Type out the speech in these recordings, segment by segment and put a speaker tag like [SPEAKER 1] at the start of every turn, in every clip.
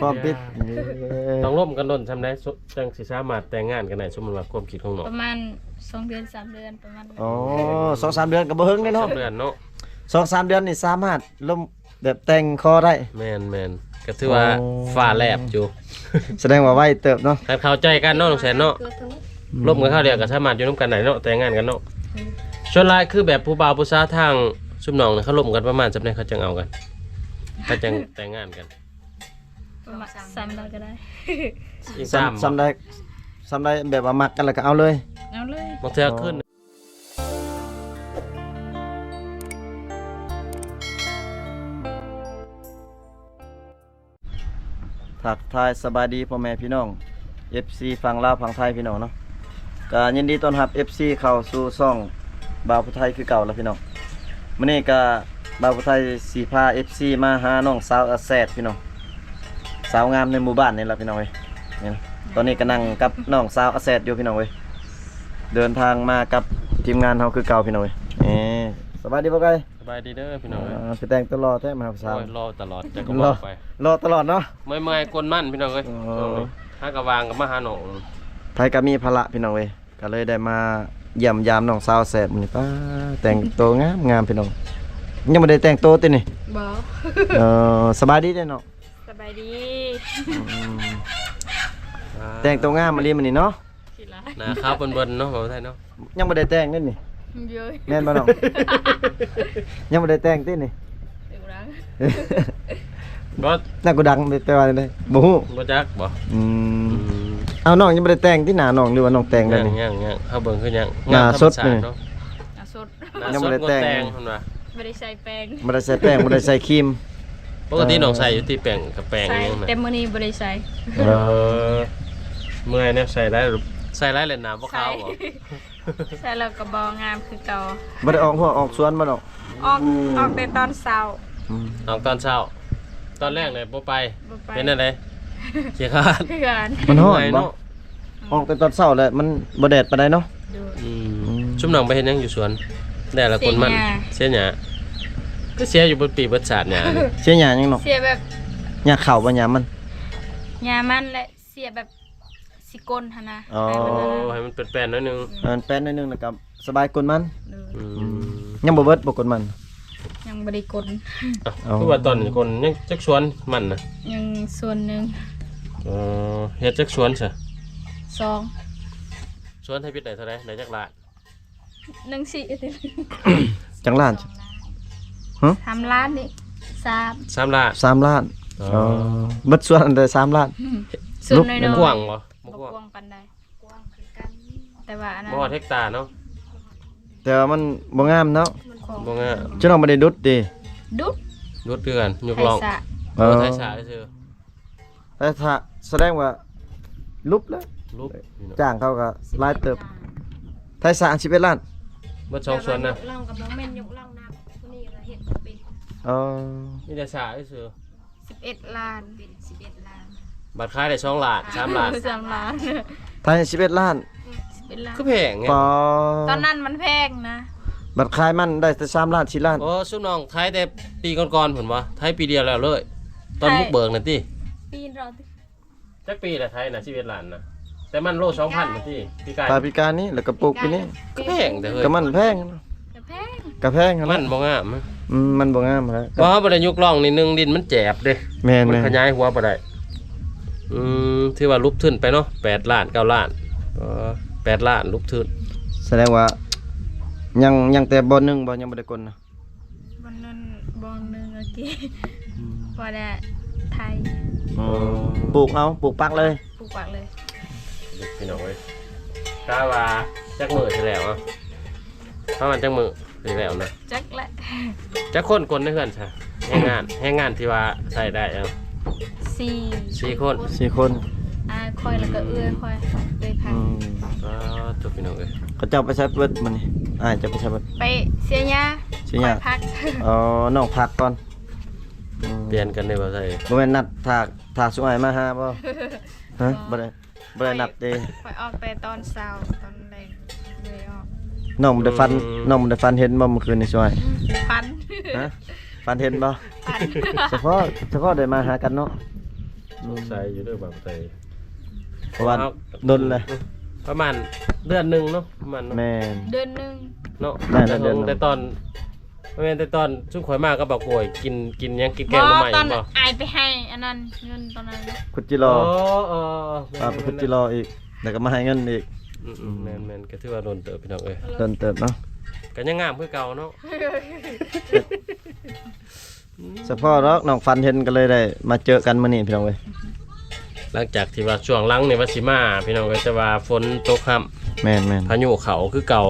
[SPEAKER 1] พร้อมปิด
[SPEAKER 2] ต้องร่วมกันดนทำได้จังสิสามารถแต่งงานกันได้สมมุติว่าความคิดของน้อง
[SPEAKER 3] ประมาณ2 เดือน 3 เดือนประมาณนั้น
[SPEAKER 1] อ๋อ2-3 เดือนก็บ่เฮิงเด้
[SPEAKER 2] สอ
[SPEAKER 1] เนาะ
[SPEAKER 2] งเดือนเนาะ
[SPEAKER 1] 2-3 เดือนนี่สามารถล่มแบบแต่งคอได้
[SPEAKER 2] แม่นก็ถือว่าฟ้าแลบอยู่
[SPEAKER 1] แสดงว่าไวเติบเนาะ
[SPEAKER 2] ถ้าเข้าใจกันเนาะน้องแสนเนาะ
[SPEAKER 3] เกิดทั้ง
[SPEAKER 2] ร่วมกันเข้าเดียวก็สามารถอยู่ร่วมกันได้เนาะแต่งงานกันเนาะส่วนหลายคือแบบผู้บ่าวผู้สาวทางซุมน้องเนี่ยเขาร่วมกันประมาณจำได้เขาจังเอากันเขาจังแต่งงานกัน
[SPEAKER 3] ประมาณ3 เดือนก็ได้
[SPEAKER 2] อีก
[SPEAKER 1] ซ้ำได้แบบว่ามักกันแล้วก็เอาเลย
[SPEAKER 3] เอาเลย
[SPEAKER 2] บางเทื่อขึ้น
[SPEAKER 1] ทักทายสบายดีพ่อแม่พี่น้อง FC ฝั่งลาวฝั่งไทยพี่น้องเนาะก็ยินดีต้อนรับ FC เข้าสู่ช่องบ่าวผู้ไทยคือเก่าแล้วพี่น้องมื้อนี้ก็บ่าวผู้ไทยสิพา FC มาหาน้องสาวอาแซดพี่น้องสาวงามในหมู่บ้านนี่ล่ะพี่น้องเว้ยนี่นะตอนนี้ก็นั่งกับน้องสาวอาแซดอยู่พี่น้องเว้ยเดินทางมากับทีมงานเฮาคือเก่าพี่น้องเว้ยสบายดีบ่ไก
[SPEAKER 2] สบายดีเด้อพี่น้องเอ้ย
[SPEAKER 1] ไปแต่งตลอดแท้มาครับสาว
[SPEAKER 2] โอ้ยรอตลอดจะก็บอกไป
[SPEAKER 1] รอตลอดเนาะ
[SPEAKER 2] เมื่อยๆกลมั่นพี่น้องเอ้ย
[SPEAKER 1] อ๋อ
[SPEAKER 2] ถ้ากระวางกับมาหาหนอง
[SPEAKER 1] ไทยก็มีภาระพี่น้องเว้ยก็เลยได้มาเยี่ยมยามน้องสาวแสบมื้อนี้ป้าแต่งตัวงามพี่น้องยังบ่ได้แต่งตัวตินี่
[SPEAKER 3] บ่
[SPEAKER 1] สบายดีเด้เนาะ
[SPEAKER 3] สบายดี
[SPEAKER 1] แต่งตัวงามมาลีมื้อนี้เนาะ
[SPEAKER 3] สิล่ะ
[SPEAKER 2] หน้าขาวเบิ่นๆเนาะบ่ไทยเนาะ
[SPEAKER 1] ยังบ่ได้แต่งนี่นี่
[SPEAKER 3] เยอะ
[SPEAKER 1] แม่นบ่น้อง ยังบ่ได้แต่งตินี่
[SPEAKER 3] เดี๋ยวรัง
[SPEAKER 2] บ่
[SPEAKER 1] น่ากูดังไปว่าได้บ่ฮู้
[SPEAKER 2] บ่จักบ่
[SPEAKER 1] อืมเอาน้องยังบ่ได้แต่งที่หน้าน้องหรือว่าน้องแต่งแล้วนี่
[SPEAKER 2] ยังเฮาเบิ่งคือยัง
[SPEAKER 1] หน้าสด
[SPEAKER 2] ธรรมชาติ
[SPEAKER 1] นี่
[SPEAKER 2] เนาะ
[SPEAKER 3] อ่ะสด
[SPEAKER 2] หน้า
[SPEAKER 1] ยัง
[SPEAKER 2] ส
[SPEAKER 1] บ่
[SPEAKER 2] ด
[SPEAKER 1] ได้
[SPEAKER 2] งด
[SPEAKER 1] แต่ง
[SPEAKER 2] แต่งเพิ่นว่า
[SPEAKER 3] ไม่ได้ใส่แป้ง
[SPEAKER 1] บ่ได้ใส่แป้งบ่ได้ใส่ครีม
[SPEAKER 2] ปกติน้องใส่อยู่ที่แป้งกับแป้ง
[SPEAKER 3] ใส่
[SPEAKER 2] ยังนะ
[SPEAKER 3] แต่มื้อนี้บ่ได้ใส่
[SPEAKER 2] เออเมื่อยเนี่ยใส่ได้เลยน้ำบ่ขาวบ่
[SPEAKER 3] ใส่แล้วก็บ่งามคือเก่า
[SPEAKER 1] บ่ได้ออกหัวออกสวนบ่ดอก
[SPEAKER 3] ออกแต่ตอนเช้า
[SPEAKER 2] น้องตอนเช้า ตอนแรกเลยบ่ไป
[SPEAKER 3] บ่ไป
[SPEAKER 2] เป็นอะไรขี้คร้าน
[SPEAKER 3] เพื่อน
[SPEAKER 1] มันฮ้อน
[SPEAKER 2] เมื่ย
[SPEAKER 1] บ่
[SPEAKER 2] เนาะ
[SPEAKER 1] ออกแต่ตอนเช้าแหละมันบ่แดดปานใดเนาะ
[SPEAKER 3] ดู
[SPEAKER 2] ชุมน้องไปเฮ็ดหยังอยู่สวนแต่ละคนมันเสียหญ้าก็เสียอยู่บนปีบนศาสตร์หญ้านี่
[SPEAKER 1] เสียหยังยังเนาะ
[SPEAKER 3] เสียแบบ
[SPEAKER 1] หญ้าข้าวบ่หญ้ามัน
[SPEAKER 3] ยามันและเสียแบบสิกลหั่นนะ
[SPEAKER 1] อ๋อ
[SPEAKER 3] ให้มัน
[SPEAKER 2] โอ้
[SPEAKER 3] นั่นน่ะ
[SPEAKER 2] ให้มันเป็นแป้นหนิดนึง
[SPEAKER 1] มันแป้นนิดนึงแล้วก็สบายกลมัน
[SPEAKER 3] ดู
[SPEAKER 1] ยังบ่เบิดบ่กลมัน
[SPEAKER 3] ยังบ่ได้กล
[SPEAKER 1] เอา
[SPEAKER 2] คือว่าตอนนี้คนยังจักสวนมันน่ะ
[SPEAKER 3] ยังส่วนหนึง
[SPEAKER 2] เฮ็ดจักสวนซะ
[SPEAKER 3] 2
[SPEAKER 2] สวนให้พิษได้เท่าใดได้จักลาด
[SPEAKER 3] 1 4ติ
[SPEAKER 1] จังล้าน
[SPEAKER 3] ทำร้านนี่3
[SPEAKER 2] 3ลาด
[SPEAKER 1] 3 ล้าน
[SPEAKER 2] อ๋อ
[SPEAKER 1] อ๋อเบิดส่วนอันใด3ล้าน
[SPEAKER 3] ส่วนน้อยๆ
[SPEAKER 2] กว้างบ่
[SPEAKER 3] บ่
[SPEAKER 2] บ่
[SPEAKER 3] ก
[SPEAKER 2] กว้าง
[SPEAKER 3] ว้างปานใดกว้างคือกันแต่ว่าอันนั้น
[SPEAKER 2] บ่ฮอดเฮกตาร์เนาะ
[SPEAKER 1] แต่ว่ามันบ่งามเนาะ
[SPEAKER 3] ของ
[SPEAKER 2] บ่งาม
[SPEAKER 1] จะต้องบ่ได้ดุดติ
[SPEAKER 3] ดุด
[SPEAKER 2] รถเดือนยก
[SPEAKER 3] ไท
[SPEAKER 2] ลอง
[SPEAKER 3] สะ
[SPEAKER 1] เออ
[SPEAKER 2] ไทยสาซื่อ
[SPEAKER 1] แต่ถ้าแสดงว่าลุบแล้ว
[SPEAKER 2] รูปนี่เนาะ
[SPEAKER 1] จ้างเขาก็หลายเติบไทยสร้าง11ล้าน
[SPEAKER 2] เบ่สองสวนนะ
[SPEAKER 3] ลองกับน้องแม่นยกล่องน้ำคนนี้ก็เฮ็ดเป็น
[SPEAKER 1] อ๋อ
[SPEAKER 2] มีแต่สาซื่อ
[SPEAKER 3] 11 ล้านเป็น11 ล้าน
[SPEAKER 2] บัตรขายได้2ล้าน3ล้าน
[SPEAKER 3] 3 ล้าน
[SPEAKER 1] ไทย11ล้าน
[SPEAKER 3] 11 ล้าน
[SPEAKER 2] คือแพงไง
[SPEAKER 1] ปอ
[SPEAKER 3] ตอนนั้นมันแพงนะ
[SPEAKER 1] บัตรขายมันได้แต่3ล้าน4ล้าน
[SPEAKER 2] โอ้ซุมน้องไทยแต่ปีก่อนๆพุ่นวะไทยปีเดียวแล้วเลย ตอนบุกเบิกน่ะติ
[SPEAKER 3] ปีนเราติ
[SPEAKER 2] จักปีละไทยน่ะ11ล้านน่ะแต่มันโล2,000น่ะติปีกาย
[SPEAKER 1] ปลายปีการนี้แล้วก็ปลูกปีนี้
[SPEAKER 2] ก็แพงแต่เฮ้ย
[SPEAKER 1] ก็มันแพง
[SPEAKER 3] ก็แพง
[SPEAKER 1] ก็แพงหั่น
[SPEAKER 2] มั
[SPEAKER 1] ล่ะ
[SPEAKER 2] นบ่งาม
[SPEAKER 1] มันบ่งามแล้ว
[SPEAKER 2] เพราะว่าบ่ได้ยุกล่องนี่หนึงดินมันแจบเด้
[SPEAKER 1] แม่น
[SPEAKER 2] มัน
[SPEAKER 1] แม่
[SPEAKER 2] ขยายหัวบ่ได้ถือว่าลุบทึนไปเนาะ8ล้าน9ล้าน8ล้านลุบทึน
[SPEAKER 1] แสดงว่ายังแต่บ่หนึงบ่ยังบ่ได้กลนะ
[SPEAKER 3] บนนั้นบองหนึงเมื่อกี้พอได้ไทย
[SPEAKER 1] ปลูกเอาปลูกปักเลย
[SPEAKER 3] ปลูกปักเลย
[SPEAKER 2] พี่น้องเว้ยถ้าว่าจักมือสิแล้วอ่ะถ้ามันจักมือสิแล้วนะ
[SPEAKER 3] จักและ
[SPEAKER 2] จักคนในเฮือนซะแรงงานที่ว่าใส่ได้เอา
[SPEAKER 3] 4
[SPEAKER 2] 4คน
[SPEAKER 1] 4 คน
[SPEAKER 3] คอยแล้วก็เอื้อยคอยเอื้อยพัน
[SPEAKER 2] จบพี่น้องเอ้ย
[SPEAKER 1] เขาเจ้าไปใช้เบิดมื้อนี้จะไปใช้เบิด
[SPEAKER 3] ไปเสียหญ้า
[SPEAKER 1] เสียหญ้า
[SPEAKER 3] คอยพัก
[SPEAKER 1] อ๋อน้องพักก่อน
[SPEAKER 2] เปลี่ยนกันได้บ่ใส่
[SPEAKER 1] บ่แม่นนัดถากสุอ้ายมาหาบ่ฮะบ่ได้นัดเด้
[SPEAKER 3] คอยออกแต่ตอนเช้าตอนแรงเลยออก
[SPEAKER 1] น้องบ่ได้ฟันเห็นบ่เมื่อคืนนี่สุอ้าย
[SPEAKER 3] พัน
[SPEAKER 1] ฮะฟันเห็นบ่
[SPEAKER 3] พัน
[SPEAKER 1] เฉพาะได้มาหากันเนาะ
[SPEAKER 2] สงสัยอยู่เด้อบางไทย
[SPEAKER 1] เพราะว่าดนเลย
[SPEAKER 2] ประมาณเดือนหนึงเนาะประมาณเนาะ
[SPEAKER 1] แม่น
[SPEAKER 3] เดือนหนึง
[SPEAKER 2] เนาะ
[SPEAKER 1] ได้แล้วเดือนหนึ่ง
[SPEAKER 2] แต่ตอนแม่นแต่ตอนชุกข่อยมากก็บอกโวยกินหยังกินแก
[SPEAKER 3] บ่
[SPEAKER 2] งหน่อไม้
[SPEAKER 3] ตอน
[SPEAKER 2] บ่
[SPEAKER 3] อายไปให้อันนั้นเงินตอนนั้นนะ
[SPEAKER 1] คุจิรอ
[SPEAKER 2] เออ
[SPEAKER 1] ไปคุจิรออีกแล้วก็มาให้เงินอีก
[SPEAKER 2] แม่นก็ถือว่าโดนเติบพี่น้องเอ้ย
[SPEAKER 1] เดินเติบเนาะ
[SPEAKER 2] ก็ยังงามคือเก่าเนาะ
[SPEAKER 1] เฉพาะเนาะน้องฟันเห็นก็เลยได้มาเจอกันมื้อนี้พี่น้องเว้ย
[SPEAKER 2] หลังจากที่ว่าช่วงหลังนี่ว่าสิมาพี่น้องเอ้ยแต่ว่าฝนตกค่ำ
[SPEAKER 1] แม่น
[SPEAKER 2] พายุเขาคือเก่า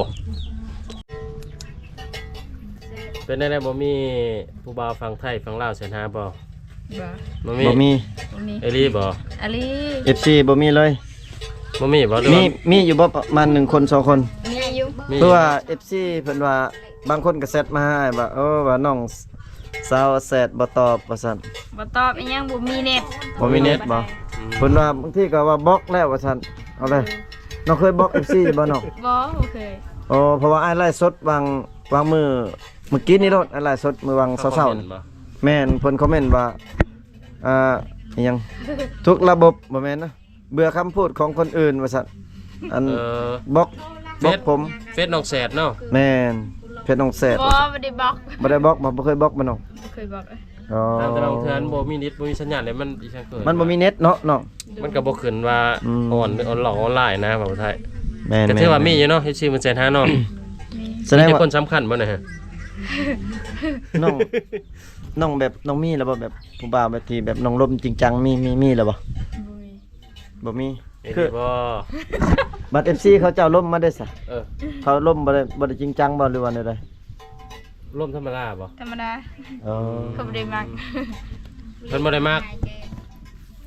[SPEAKER 2] เป็นได้บ่มีผู้บ่าวฟังไทยฟังลาวเสียนหาบ่
[SPEAKER 3] บ่
[SPEAKER 2] บ่
[SPEAKER 1] ๆบ่มี
[SPEAKER 3] บ่มี
[SPEAKER 2] เอลี่บ่
[SPEAKER 3] อาลี
[SPEAKER 1] FC บ่มีเลย
[SPEAKER 2] บ่มีบ่หรือ
[SPEAKER 1] มี
[SPEAKER 2] ว่า
[SPEAKER 1] มีอยู่บ่ประมาณ1คน2คน
[SPEAKER 3] มีอยู่
[SPEAKER 2] มี
[SPEAKER 1] เพราะว่า FC เพิ่นว่าบางคนก็แซดมาให้ว่าว่าน้องสาวแซดบ่ตอบว่าซั่น
[SPEAKER 3] บ่ตอบอีหยังบ่มีเน็ต
[SPEAKER 1] บ่มีเน็ตบ่เพิ่นว่าบางทีก็ว่าบล็อกแล้วว่าซั่นเอาเลยน้องเคยบล็อก FC บ่น้อง
[SPEAKER 3] บ่เคย
[SPEAKER 1] อ๋อเพราะว่าอ้ายไลฟ์สดวางมือเมื่อกี้นี่โลดอ้ายไลฟ์สดมื้อวางเช้าๆนี่แม่นเพิ่นคอมเมนต์ว่าอิหยังทุกระบบบ่แม่นนะเบื่อคำพูดของคนอื่นว่าซั่นอัน บล็อกผม
[SPEAKER 2] เฟซน้องแสดเนาะ
[SPEAKER 1] แม่นเพชรน้องแสบ
[SPEAKER 3] บ่ได้บล็อก
[SPEAKER 1] บ่ได้บล็อกบ่เคยบล็อกมันน้อง
[SPEAKER 3] บ่เคยบล็อกเลย
[SPEAKER 1] อ๋อ
[SPEAKER 2] แต่บางเทื่อบ่มีนิดบ่มีสัญญาณเลยมันอีช่างเกิด
[SPEAKER 1] มันบ่มีเน็ตเนาะน้อง
[SPEAKER 2] มันก็บ่ขึ้นว่า
[SPEAKER 1] อืม
[SPEAKER 2] ออนหรือออนไลน์นะแบบไทย
[SPEAKER 1] แม่น
[SPEAKER 2] ก็
[SPEAKER 1] แม่น
[SPEAKER 2] ถือว่ามีอยู่เนาะเฮ็ดชื่อมันแสนหาเนาะ
[SPEAKER 3] มี
[SPEAKER 1] แสดง
[SPEAKER 2] มี
[SPEAKER 1] ว่า
[SPEAKER 2] คนสำคัญบ่เนี่ยฮะ
[SPEAKER 1] น้องน้องแบบน้องมีแล้วบ่แบบผู้บ่าวแบบที่แบบน้องลมจริงจังมีแล้วบ่
[SPEAKER 3] บ่มี
[SPEAKER 1] บ่มี
[SPEAKER 2] เอ้ย
[SPEAKER 1] คือ
[SPEAKER 2] บ่
[SPEAKER 1] บัด FC เขาเจ้าล่มมาได้ซะ
[SPEAKER 2] เออ
[SPEAKER 1] เขาล่มบ่ได้จริงจังบ่หรือว่าใด
[SPEAKER 2] ร่มธรรมดาบ่
[SPEAKER 3] ธรรมดา
[SPEAKER 1] ๆอ๋อ
[SPEAKER 3] เขาบ่ได้มัก
[SPEAKER 2] เพิ่นบ่ได้มัก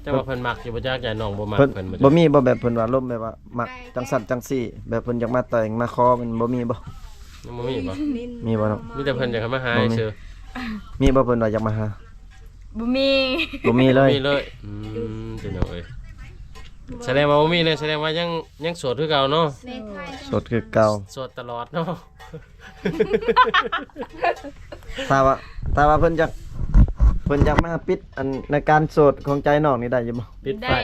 [SPEAKER 2] แต่ว่าเพิ่นมักอยู่บ่จักใจน้องบ่มัก
[SPEAKER 1] เพิ่น
[SPEAKER 2] เพิ่นบ่
[SPEAKER 1] บ่มีบ่แบบเพิ่นว่าล่มแบบว่ามักจังสั่นจังซี่ แบบเพิ่นอยากมาแต่งมาคอมันบ่มีบ่
[SPEAKER 2] ยังบ่มีบ่
[SPEAKER 1] มีบ่น้อง
[SPEAKER 2] มีแต่เพิ่นอยากให้มาหาซื่อ
[SPEAKER 1] มีบ่เพิ่นว่าอยากมาหา
[SPEAKER 3] บ่มี
[SPEAKER 1] บ่มีเลย
[SPEAKER 2] มีเลยเดี๋ยวเอ้ยแสดงว่าบ่มีเลยแสดงว่ายังโสดคือเก่าเนาะ
[SPEAKER 1] สดคือเก่า
[SPEAKER 2] โสดตลอดเนาะ
[SPEAKER 1] ถ้าว่าเพิ่นอยากมาปิดอันในการโสดของใจน้องนี่ได้อยู่บ่
[SPEAKER 2] ปิดไฟ
[SPEAKER 3] ได้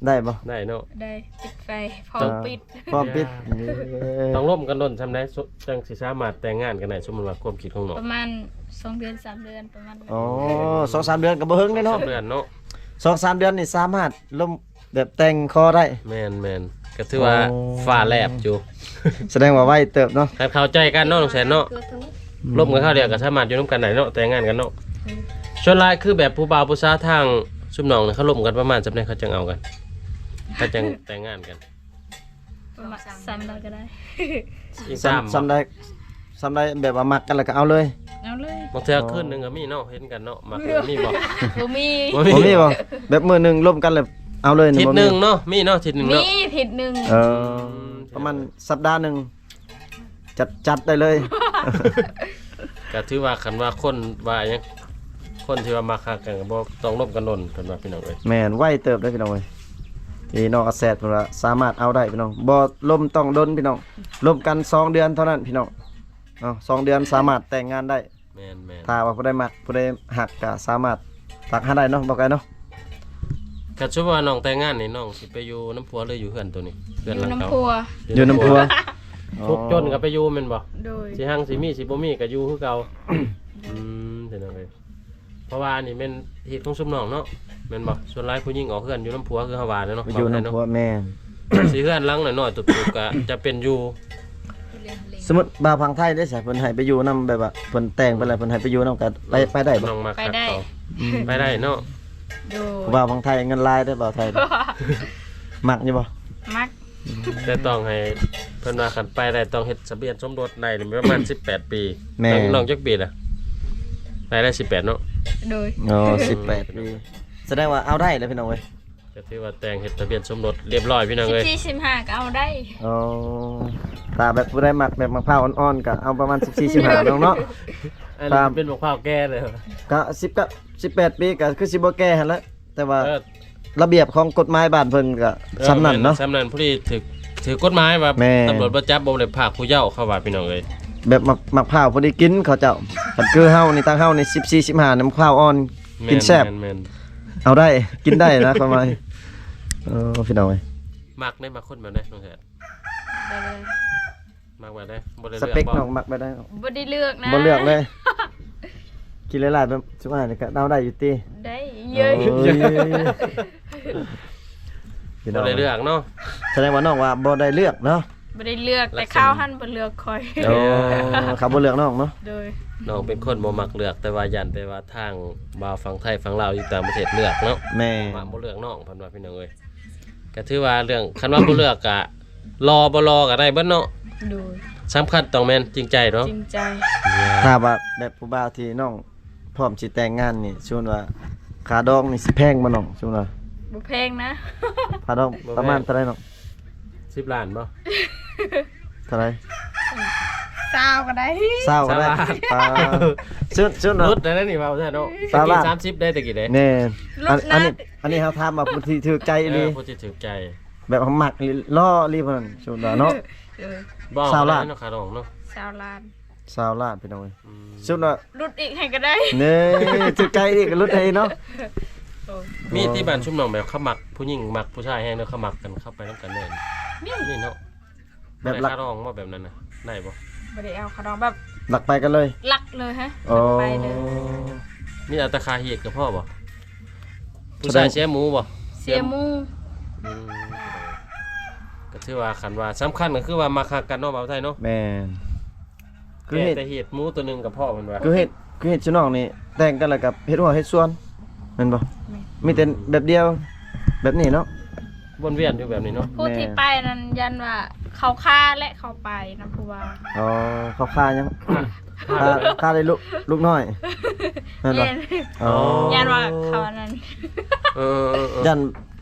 [SPEAKER 1] ได้บ่
[SPEAKER 2] ได้เนาะ
[SPEAKER 3] ได้ปิดไฟพร้อมปิด
[SPEAKER 1] พร้อมปิด
[SPEAKER 2] ต้องร่วมกันดนทำได้จังสิสามารถแต่งงานกันได้สมมุติว่าความคิดของน้อง
[SPEAKER 3] ประมาณ2เดือน3เดือนประมาณนั้น
[SPEAKER 1] อ๋อ2-3 เดือนก็บ่เฮิงเด้เนาะ
[SPEAKER 2] สองเดือนเนาะ
[SPEAKER 1] 2-3 เดือนนี่สามารถล่มแบบแต่งคอได้
[SPEAKER 2] แม่นก็ถือว่า
[SPEAKER 1] โอ้
[SPEAKER 2] ฟ้าแลบอยู่
[SPEAKER 1] แสดงว่าไวเติบเนาะ
[SPEAKER 2] ถ้าเข้าใจกันเนาะน้องแสนเนาะร่วมกันเข้าเดียวก็สามารถอยู่ร่วมกันได้เนาะแต่งงานกันเนาะส่วนหลายคือแบบผู้บ่าวผู้สาวทางซุมน้องเนี่ยเขาร่วมกันประมาณจำได้เขาจังเอากันเขาจังแต่งงานกัน
[SPEAKER 3] ประมาณ3เดือนก็ได้
[SPEAKER 2] อีก
[SPEAKER 1] ซ้ำได้แบบว่ามักกันแล้วก็เอาเลย
[SPEAKER 3] เอาเลย
[SPEAKER 2] บางเทื่อคืนหนึงก็มีเนาะเห็นกันเนาะมักมีบ่
[SPEAKER 3] บ่มี
[SPEAKER 2] บ่
[SPEAKER 1] บ่มีบ่แบบมื้อหนึงร่วมกันแล้วเอาเลย
[SPEAKER 2] ทิศ
[SPEAKER 1] บ่
[SPEAKER 2] ห
[SPEAKER 1] มี
[SPEAKER 2] นึงเนาะมีเนาะทิศหนึง
[SPEAKER 3] มี
[SPEAKER 2] เนาะ
[SPEAKER 3] ผิดหนึง
[SPEAKER 1] ประมาณสัปดาห์หนึงจัดได้เลย
[SPEAKER 2] ก็ถือว่าคันว่าคนว่าหยังคนที่ว่ามาคักกันก็บ่ต้องร่วมกันดนเพิ่นว่าพี่น้องเอ้ย
[SPEAKER 1] แม่นไวเติบได้พี่น้องเว้ยที่น้องอาแซดเพิ่นว่าสามารถเอาได้พี่น้องบ่ล่มต้องดนพี่น้องล่มกัน2เดือนเท่านั้นพี่น้อง2เดือนสามารถแต่งงานได้
[SPEAKER 2] แม่น
[SPEAKER 1] ถ้าว่าผู้ใดมักผู้ใดหักก็สามารถตักหาได้เนาะบ่ไกลเนาะ
[SPEAKER 2] ก็ชุบว่าน้องแต่งงานนี่น้องสิไปอยู่น้ำผัวหรืออยู่เฮือนตัวนี้เฮือนหลัง
[SPEAKER 3] น้ำ
[SPEAKER 2] เก่า
[SPEAKER 3] พัว
[SPEAKER 1] อยู่น้ำพัว
[SPEAKER 2] ทุกข์จนก็ไปอยู่แม่นบ่
[SPEAKER 3] โดย
[SPEAKER 2] สิหังสิมีสิบ่มีก็อยู่คือเก่าเดี๋ยวนะเว้ยเพราะว่าอันนี้แม่นเหตุของซุมน้องเนาะแม่นบ่ส่วนหลายผู้หญิงออกเฮือนอยู่น้ำผัวคือเฮาว่าเนาะ
[SPEAKER 1] อยู่น้ำพัวแม่น
[SPEAKER 2] สิเฮือนหลังน้อยๆตุบๆก็จะเป็นอยู่
[SPEAKER 1] สมมุติบ่าวพังไทยได้ซะเพิ่นให้ไปอยู่นํแบบว่าเพิ่นแต่งไปแล้วเพิ่นให้ไปอยู่นํกันไปได้บ่
[SPEAKER 2] น้องมาคักต่อไปได้เนาะ
[SPEAKER 3] โดย
[SPEAKER 1] บ่าวพังไทยเงินลายได้บ่าวไทยมักอยู่บ่
[SPEAKER 3] มัก
[SPEAKER 2] แต่ต้องให้เพิ่นว่าคันไปได้ต้องเฮ็ดทะเบียนสมรสได้นี่ประมาณ18 ปี
[SPEAKER 1] แม่
[SPEAKER 2] น้องจักปีล่ะได้18เนาะ
[SPEAKER 3] โดย
[SPEAKER 1] อ๋อ18ปีแสดงว่าเอาได้แล้วพี่น้องเว้ย
[SPEAKER 2] ก็ถือว่าแต่งเฮ็ดทะเบียนสมรสเรียบร้อยพี่น้องเอ้ย
[SPEAKER 3] 14 15ก็เอาได้
[SPEAKER 1] อ๋อถ้าแบบผู้ใดมักแบบมะพร้าวอ่อนๆก็เอาประมาณ14-15น้องเนาะ
[SPEAKER 2] อันนี้เป็นบอกข้าวแก่เลย
[SPEAKER 1] ก็10ก็18ปีก็คือสิบ่แก่หั่นแหละแต่ว่า
[SPEAKER 2] เออ
[SPEAKER 1] ระเบียบของกฎหมายบ้านเพิ่นก็สำนั้นเนาะ
[SPEAKER 2] สำนันผู้ที่ถือกฎหมายว่า
[SPEAKER 1] แม่
[SPEAKER 2] ตำรวจประจับบ่ได้พรากผู้เยาว์เข้าว่าพี่น้องเอ้ย
[SPEAKER 1] แบบมะพร้าวพอดีกินเขาเจ้าก็คือเฮานี่ทางเฮานี่14-15น้ำมะพร้าวอ่อนกินแซ่บ
[SPEAKER 2] ม่น
[SPEAKER 1] เอาได้กินได้นะประมาณพี่น้องเอ้ย
[SPEAKER 2] มักได้มาคนแบบได้น้องแขก
[SPEAKER 3] ได้เลย
[SPEAKER 2] มักแบบได้บ่ได้
[SPEAKER 1] ส
[SPEAKER 2] เลือก
[SPEAKER 1] เปค
[SPEAKER 2] บ่
[SPEAKER 1] น้องมักไปได้
[SPEAKER 3] บ่ได้เลือกนะ
[SPEAKER 1] บ่เลือกเลย กินหลายๆแบบสุขภาพนี่ก็เอาได้อยู่ติ
[SPEAKER 3] ได้เยอะ
[SPEAKER 1] โอ้ยพี่น้
[SPEAKER 2] บ่
[SPEAKER 1] อง
[SPEAKER 2] ได้เลือกเนาะ
[SPEAKER 1] แสดงว่าน้องว่าบ่ได้เลือกเนาะ
[SPEAKER 3] บ่ได้เลือกแต่ข้าวหั่นบ่เลือกคอย
[SPEAKER 1] โอ้ครับบ่เลือกน้องเนาะ
[SPEAKER 3] โดย
[SPEAKER 2] น้องเป็นคนบ่มักเลือกแต่ว่ายันแต่ว่าทางบ่าวฝั่งไทยฝั่งลาวอยู่ต่างประเทศเลือกเนาะ
[SPEAKER 1] แม่
[SPEAKER 2] ว่าบ่เลือกน้องเพิ่นว่าพี่น้องเอ้ยก็ถือว่าเรื่องคันว่าบ่เลือกก็รอบ่รอก็ได้เบิดเนาะ
[SPEAKER 3] โดย
[SPEAKER 2] สำคัญต้องแม่นจริงใจเนาะ
[SPEAKER 3] จริงใจ
[SPEAKER 1] ถ้าว่าแบบผู้บ่าวที่น้องพร้อมสิแต่งงานนี่ชวนว่าค่าดองนี่สิแพงบ่น้องชวนว่า
[SPEAKER 3] บ่แพงนะ
[SPEAKER 1] ค่าดองประมาณเท่าไหร่น้อง
[SPEAKER 2] 10ล้านบ่
[SPEAKER 1] เท่าไหร่
[SPEAKER 3] ซาวก็ได้
[SPEAKER 1] 20ก็ได้
[SPEAKER 2] สามล้าน
[SPEAKER 1] ชวนว่า
[SPEAKER 2] รุดได้นี่ว่าใช่เนาะ
[SPEAKER 1] สามล้าน
[SPEAKER 2] 30ได้ตะกี้เด้
[SPEAKER 1] แน่อัน
[SPEAKER 3] ลดนะ
[SPEAKER 1] อันนี้เฮาถามว่าผู้ที่ถูกใจอีหลี
[SPEAKER 2] ผู้ที่ถูกใจ
[SPEAKER 1] แบบเขามักล่อรีบนั่นชวนว่าเนาะ
[SPEAKER 3] เออ
[SPEAKER 2] บ่
[SPEAKER 1] สามล้าน
[SPEAKER 2] เนาะขาดองเนาะ
[SPEAKER 3] 20 ล้าน
[SPEAKER 1] 20ล้านพี่น้องเอ้ย
[SPEAKER 2] อืม
[SPEAKER 1] ชวนว่า
[SPEAKER 3] รุดอีกให้ก็ได้
[SPEAKER 1] เน่ถูกใจอีกก็ลดให้เนาะ
[SPEAKER 3] โอ้ย
[SPEAKER 2] มีที่บ้านชุมน้องแบบเขามักผู้หญิงมักผู้ชายแฮงเนาะเขามักกันเข้าไปนำกันเลย
[SPEAKER 3] นี่
[SPEAKER 2] นี่เนาะ
[SPEAKER 1] แบบหลัก
[SPEAKER 2] ขาดองบ่แบบนั้นน่ะได้บ่
[SPEAKER 3] บ่ได้เอาขนมแบบ
[SPEAKER 1] หลักไปกันเลย
[SPEAKER 3] ลักเลยฮะ
[SPEAKER 1] อ๋อ
[SPEAKER 3] ไปเลย
[SPEAKER 2] มีอัตราคาเหตุกับพ่อบ่ผู้ชายเสียหมูบ่
[SPEAKER 3] เสียหมู
[SPEAKER 2] อืมก็ถือว่าคันว่าสำคัญก็คือว่ามาคักกันเนาะบ่าวไทยเนาะ
[SPEAKER 1] แม่นคือ
[SPEAKER 2] แก่
[SPEAKER 1] เฮ็ด
[SPEAKER 2] แต่เหตุหมูตัวหนึงกับพ่อมันว่า
[SPEAKER 1] คือเฮ็ดชิน้องนี่แต่งกันแล้วกับเฮ็ดหัวเฮ็ดส่วนแม่นบ่มีแต่แบบเดียวแบบนี้เนาะ
[SPEAKER 2] วนเวียนอยู่แบบนี้เนาะ
[SPEAKER 3] ผู้ที่ไปนั้นยันว่าเขาฆ่าและเขาไปนะผู้ว่า
[SPEAKER 1] อ๋อเขาฆ่ายังฆ่าได้ลูกน้อยแม่นบ่
[SPEAKER 3] ยัน
[SPEAKER 1] อ๋อ
[SPEAKER 3] ยันว่าเขานั้น
[SPEAKER 2] เออๆๆ
[SPEAKER 1] ยัน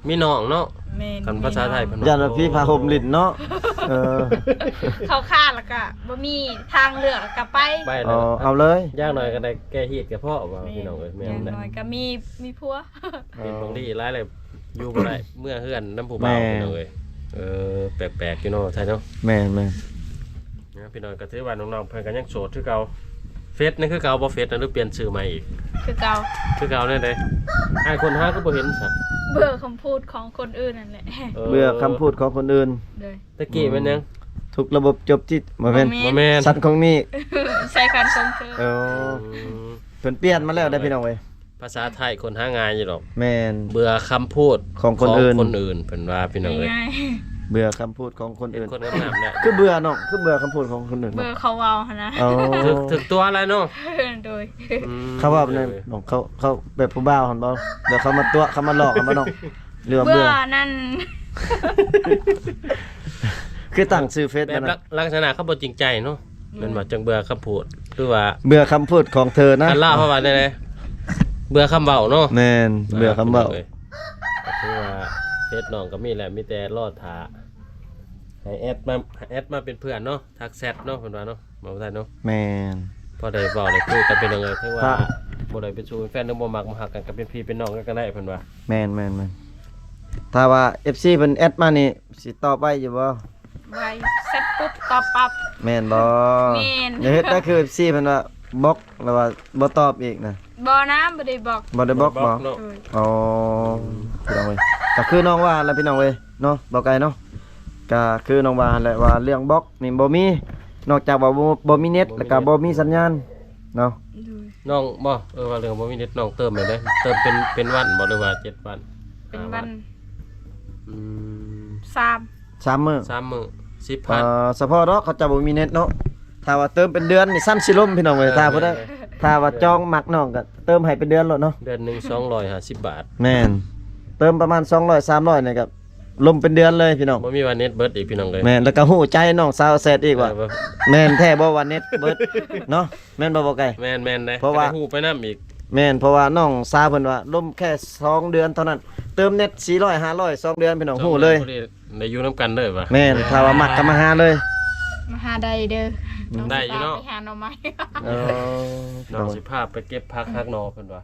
[SPEAKER 2] มีน้องเนาะ
[SPEAKER 3] เมน
[SPEAKER 2] คันภาษาไทยเพิ่น
[SPEAKER 1] ยันว่าพี่พาห่มลิ้นเนาะเออ
[SPEAKER 3] เขาฆ่าแล้วก็บ่มีทางเลือกแล้วก็ไป
[SPEAKER 2] ไป
[SPEAKER 1] อ๋
[SPEAKER 2] แล้
[SPEAKER 1] อ
[SPEAKER 2] ว
[SPEAKER 1] เอาเลย
[SPEAKER 2] ย่างหน่อยก็ได้แก้เหตุกับพ่อว่าพี่น้องเอ้ย
[SPEAKER 3] อ
[SPEAKER 2] แม่
[SPEAKER 3] ย่าง
[SPEAKER 2] นแหละ
[SPEAKER 3] น้อยก็มีผัว
[SPEAKER 2] เป็นบางทีหลายเลยอยู่บ่ได้เมื่อเฮือนน้ำผู้บ่าวพี่น้องเอ้ยแปลกๆอยู่เนาะไทยเนาะ
[SPEAKER 1] แม่น
[SPEAKER 2] นะพี่น้องก็ถือว่าน้องๆเพิ่นก็ยังโสดคือเก่าเฟซนั่นคือเก่าบ่เฟซนั่นหรือเปลี่ยนชื่อใหม่อีก
[SPEAKER 3] คือเก่า
[SPEAKER 2] คือเก่าแน่เด้อ้ายคนหาก็บ่เห็นซะ
[SPEAKER 3] เบื่อคำพูดของคนอื่นนั่นแหละ
[SPEAKER 1] เบื่อคำพูดของคนอื่น
[SPEAKER 3] เลย
[SPEAKER 2] ตะกี้เป็นยัง
[SPEAKER 1] ทุกระบบจบจิตบ่แม่น
[SPEAKER 2] บ่แม่น
[SPEAKER 1] สัตว์ของมี
[SPEAKER 3] ใช้การส่งเสริม
[SPEAKER 1] เออเพิ่นเปลี่ยนมาแล้วได้พี่น้องเว้ย
[SPEAKER 2] ภาษาไทยคนหางานอยู่ดอก
[SPEAKER 1] แม่น
[SPEAKER 2] เบื่อคำพูด
[SPEAKER 1] ของคนอื่น
[SPEAKER 2] คนอื่นเพิ่นว่าพี่น้องเอ้ย
[SPEAKER 3] ง่าย
[SPEAKER 1] เบื่อคำพูดของคน
[SPEAKER 2] เป็น
[SPEAKER 1] อื่น
[SPEAKER 2] คนงามๆเนี่ย
[SPEAKER 1] คือเบื่อน้องคือเบื่อคำพูดของคนอื่น
[SPEAKER 3] ๆเบื่
[SPEAKER 1] เนาะ
[SPEAKER 3] อเขาเว้าหั่นนะ
[SPEAKER 1] อ๋อ
[SPEAKER 2] ถึกตัวอะไรเนาะ
[SPEAKER 3] โดย
[SPEAKER 1] เขาว่าเนี่ยน้องเขาแบบผู้บ่าวหั่นบ่เดี๋ยวเขามาตัวเขามาหลอกกันบ่น้องหรือว่า
[SPEAKER 3] เบื่
[SPEAKER 1] เบื่
[SPEAKER 3] อ
[SPEAKER 1] อ
[SPEAKER 3] นั่น
[SPEAKER 1] คือตั้งชื่อเฟซ
[SPEAKER 2] แบ
[SPEAKER 1] นั่
[SPEAKER 2] บ
[SPEAKER 1] นน่ะ
[SPEAKER 2] ลักษณะเขาบ่จริงใจเนาะมันว่าจังเบื่อคำพูดหรือว่า
[SPEAKER 1] เบื่อคำพูดของเธอนะ
[SPEAKER 2] อันล่าเพราะว่าได้เลยเบื่อคำเว้าเนาะ
[SPEAKER 1] แม่นเบื่อคำเว้า
[SPEAKER 2] ก็คือว่าเฟซน้องก็มีแหละมีแต่รอท่าให้แอดมาเป็นเพื่อนเนาะทักแชทเนาะเพิ่นว่าเนาะบ่ได้เนาะ
[SPEAKER 1] แม่น
[SPEAKER 2] พอได้เว้าได้คุยกันเป็นจังไงถึงว่า
[SPEAKER 1] ถ้า
[SPEAKER 2] บ่ได้เป็นชูเป็นแฟนหรือบ่มักมาฮักกันก็เป็นพี่เป็นน้องกันก็ได้เพิ่นว่า
[SPEAKER 1] แม่นถ้าว่า FC เพิ่นแอดมานี่สิตอบไปอยู่บ่
[SPEAKER 3] ไว้เสร็จปุ๊บตอบปั๊บ
[SPEAKER 1] แม่นบ่
[SPEAKER 3] แม่น
[SPEAKER 1] อย่าเฮ็ดก็คือ FC เพิ่นว่าบล็อกแล้วว่าบ่ตอบอีกนะ
[SPEAKER 3] บ่นะบ่ได้บอก
[SPEAKER 1] บ่ได้บล็อกบ่
[SPEAKER 2] เนาะ
[SPEAKER 3] โดย
[SPEAKER 1] อ๋อพี่น้องเว้ยก็คือน้องว่าแล้วพี่น้องเว้ยเนาะบ่ไกลเนาะก็คือน้องว่าแหละว่าเรื่องบล็อกนี่บ่มีนอกจากว่าบ่มีเน็ตแล้วก็บ่มีสัญญาณเนาะ
[SPEAKER 3] โดย
[SPEAKER 2] น้องบ่ว่าเรื่องบ่มีเน็ตน้องเติมไปได้เติมเป็นวันบ่หรือว่า7วัน
[SPEAKER 3] เป็นวัน
[SPEAKER 2] อืม
[SPEAKER 3] 3
[SPEAKER 1] 3มื้อ
[SPEAKER 2] 3มื้อ10,000
[SPEAKER 1] เฉพาะเนาะเขาจะบ่มีเน็ตเนาะถ้าว่าเติมเป็นเดือนนี่ซ้ำสิล่มพี่น้องเว้ยถ้าบ่ได้ถ้าว่าจองมักน้องก็เติมให้เป็นเดือนโลดเนาะ
[SPEAKER 2] เดือนหนึง250 บาท
[SPEAKER 1] แม่นเติมประมาณ200 300นี่ก็ล่มเป็นเดือนเลยพี่น้อง
[SPEAKER 2] บ่มีวันเน็ตเบิดอีกพี่น้องเลย
[SPEAKER 1] แม่นแล้วก็ฮู้ใจน้องสาวแซดอีกว่า
[SPEAKER 2] เออ
[SPEAKER 1] แม่นแท้บ่ว่าเน็ตเบิดเนาะแม่นบ่ไกล
[SPEAKER 2] แม่นๆได้
[SPEAKER 1] เพราะว่า
[SPEAKER 2] ก็ได้ฮู้ไปนํอีก
[SPEAKER 1] แม่นเพราะว่าน้องสาวเพิ่นว่าล่มแค่2เดือนเท่านั้นเติมเน็ต400 500 2เดือนพี่น้องฮู้เลย
[SPEAKER 2] ได้อยู่นํกันเด้อว่ะ
[SPEAKER 1] แม่นถ้าว่ามักก็มาหาเลย
[SPEAKER 3] มาหาได้เด้อน้ง
[SPEAKER 2] ได้อยู่เนาะ
[SPEAKER 3] ไปหาหน่อไม้
[SPEAKER 1] เออ
[SPEAKER 2] น้องสิพาไปเก็บผักฮักหนอเพิ่นว่า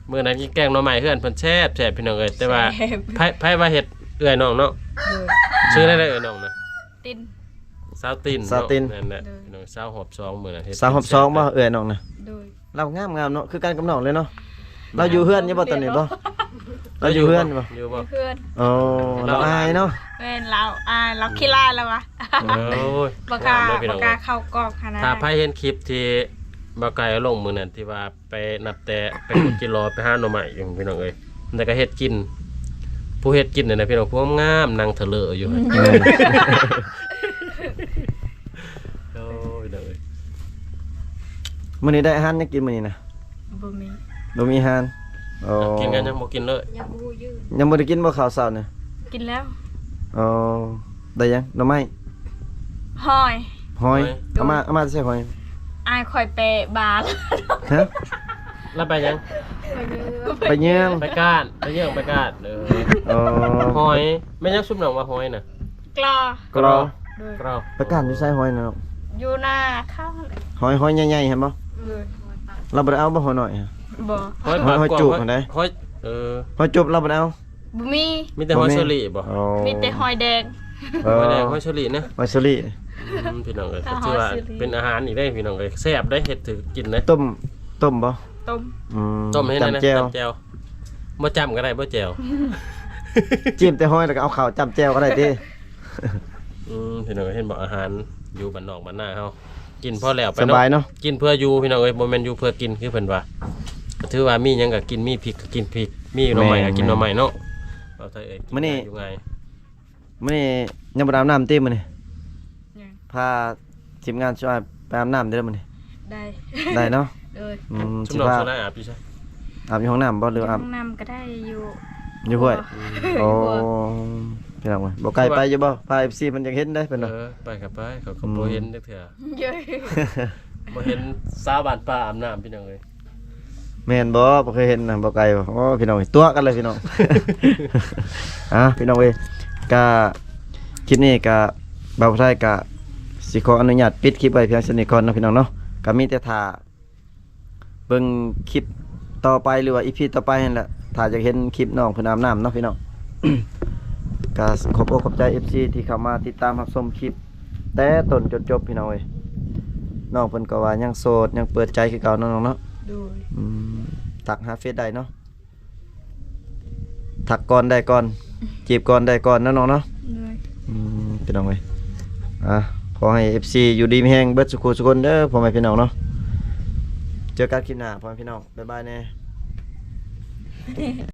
[SPEAKER 2] มื้อนั้นกินแกงหน่อไม้เฮือนเพิ่นแซ่บพี่น้องเอ้ยแต่ว่าไผว่าเฮ็ดเอื้อยน้องเนาะ
[SPEAKER 3] โดย
[SPEAKER 2] ชื่อได้เอื้อยน้องนะ
[SPEAKER 3] ติน
[SPEAKER 2] สาวติน
[SPEAKER 1] สาวติน
[SPEAKER 2] นั่นแหละพี่น้องสาวหอบซองมื้อนั้นเฮ็ด
[SPEAKER 1] สาวหอบซองบ่เอ้ยน้องนะ
[SPEAKER 3] โดย
[SPEAKER 1] เรางามๆเนาะคือกันกับน้องเลยเนาะ เราอยู่เฮือนอยู่บ่ตอนนี้บ่เราอยู่เฮือนบ่
[SPEAKER 2] อยู่บ่
[SPEAKER 3] เพื่อน
[SPEAKER 1] โอ้เราอายเนาะ
[SPEAKER 3] แม่นเราขี้ลายแล้ววะ
[SPEAKER 2] โอ้ย
[SPEAKER 3] บ่กล้าเข้ากอกขนาด
[SPEAKER 2] ถ้าไผเห็นคลิปที่บ่ไกลลงมื้อนั้นที่ว่าไปนับแต่ไปขุดจิรอไปหาหน่อไม้อยู่พี่น้องเอ้ยแล้วก็เฮ็ดกิน ผู้เฮ็ดกินน่ะนะพี่น้องผู้งามนั่งเถลออยู่หั่นโอ้ยเด้อ
[SPEAKER 1] มื้อนี้ได้อาหารยังกินมื้อนี้นะ
[SPEAKER 3] บ่มี
[SPEAKER 1] บ่มีอาหารโอ้
[SPEAKER 2] กินกันยังบ่กินเลย
[SPEAKER 1] ยังบ่ได้กินบ่ข้าวเช้าเนี่ย
[SPEAKER 3] กินแล้ว
[SPEAKER 1] อ๋อได้ยังหน่อไม้
[SPEAKER 3] หอย
[SPEAKER 1] หอยเอามาใส่หอย
[SPEAKER 3] อายคอยเปะบาล
[SPEAKER 1] ฮะ
[SPEAKER 2] แล้วไปยัง
[SPEAKER 1] ไปเยี่ยง
[SPEAKER 2] ไปก้านไปเยื่องไปก้าน
[SPEAKER 1] อ๋อ
[SPEAKER 2] หอยไม่ยักซุปหนองว่าหอยน่ะ
[SPEAKER 3] กลอก
[SPEAKER 1] รอ
[SPEAKER 2] กรอบ
[SPEAKER 1] ไปก้านอยู่ใส่หอยนะ
[SPEAKER 3] อยู่หน้าข้าวเลย
[SPEAKER 1] หอยใหญ่ๆเห็นบ่เราบ่ได้เอาบ่หอยน้อยฮะ
[SPEAKER 3] บ่
[SPEAKER 1] หอยจูบอันใด
[SPEAKER 2] หอย
[SPEAKER 1] หอยจุบเราบ่ได้เอา
[SPEAKER 3] บ่มี
[SPEAKER 2] มีแต่หอยเชอรี่บ่
[SPEAKER 1] อ๋อ
[SPEAKER 3] มีแต่หอยแดง
[SPEAKER 2] หอยแดงหอยเชอรี่นะ
[SPEAKER 1] หอยเชอรี่
[SPEAKER 2] พี่น้องเอ้ย
[SPEAKER 3] ถ้า
[SPEAKER 2] ถือว่า
[SPEAKER 3] หอยเชอรี่
[SPEAKER 2] เป็นอาหารอีกได้พี่น้องเอ้ยแซ่บได้เฮ็ดถือกินได้
[SPEAKER 1] ต้มบ่
[SPEAKER 3] ต้ม
[SPEAKER 2] ต้มให้ได้นะ
[SPEAKER 1] จำแจ่ว
[SPEAKER 2] จำแจ่วบ่จำก็ได้บ่แจ่ว
[SPEAKER 1] จิ้มแต่หอยแล้วก็เอาข้าวจำแจ่วก็ได้ติ
[SPEAKER 2] พี่น้องเอ้ยเห็นบอกอาหารอยู่บ้านนอกบ้านนาเฮากินพอแล้วไป
[SPEAKER 1] สบายเนาะ
[SPEAKER 2] กินเพื่ออยู่พี่น้องเอ้ยบ่แม่นอยู่เพื่อกินคือเพิ่นว่าก็ถือว่ามีหยังก็กินมีพริกก็กินพริกมีหน่อไม้ก็กินหน่อไม้เนาะเอาไทยเอ้ยกิอยู่ไง
[SPEAKER 1] มื้อนี้ยังบ่ได้อาบน้ำติมื้อนี้
[SPEAKER 3] ยัง
[SPEAKER 1] พาทีมงานช่วยไปอาบน้ำได้มื้อนี้
[SPEAKER 3] ได้
[SPEAKER 1] ได้เนาะ
[SPEAKER 3] เลย
[SPEAKER 2] ชุ
[SPEAKER 1] สิ
[SPEAKER 2] มน้อง
[SPEAKER 1] พา
[SPEAKER 2] โซล่าอาบอยู่ใช่
[SPEAKER 1] อาบอยู่ห้องน้ำบ่หรืออาบ
[SPEAKER 3] ห้องน้ำก็ได้อยู่
[SPEAKER 1] อยู่ห้วย
[SPEAKER 3] โอ้
[SPEAKER 1] โอ้พี่น้องเว้ยบ่ไกลไปอยู่บ่พา FC มันอยากเห็นได้เพิ่นเนาะ
[SPEAKER 2] ไปกับไปเขาก็บ่เห็นจักเทื่อ
[SPEAKER 3] เยอะ
[SPEAKER 2] บ่เห็นสาวบ้านป่าอาบน้ำพี่น้องเอ้ย
[SPEAKER 1] แม่นบ่เคยเห็นนะบ่ไกลบ่โอ้พี่น้องเอ้ยตัวกันเลยพี่น้อง พี่น้องเอ้ยก็คลิปนี้ก็บ่าวไทยก็สิขออนุญาตปิดคลิปไว้เพียงเท่านี้ก่อนเนาะพี่น้องเนาะก็มีแต่ท่าเบิ่งคลิปต่อไปหรือว่า EP ต่อไปนั่นแหละถ้าอยากเห็นคลิปน้องเพิ่นอาบน้ำเนาะพี่น้อง ก็ขอบอกขอบใจ FC ที่เข้ามาติดตามรับชมคลิปแต่ต้นจนจบพี่น้องเอ้ยน้องเพิ่นก็ว่ายังโสดยังเปิดใจคือเก่าเนาะน้องเนาะ
[SPEAKER 3] ดู
[SPEAKER 1] ทักหาเฟซได้เนาะทักก่อนได้ก่อนจีบก่อนได้ก่อนนะน้องเนาะ
[SPEAKER 3] เลย
[SPEAKER 1] พี่น้องเว้ยขอให้ FC อยู่ดีมีแฮงเบิดสุขสุขคนเด้อพ่อแม่พี่น้องเนาะเจอกันคลิปหน้าพ่อแม่พี่น้องบ๊ายบายแน่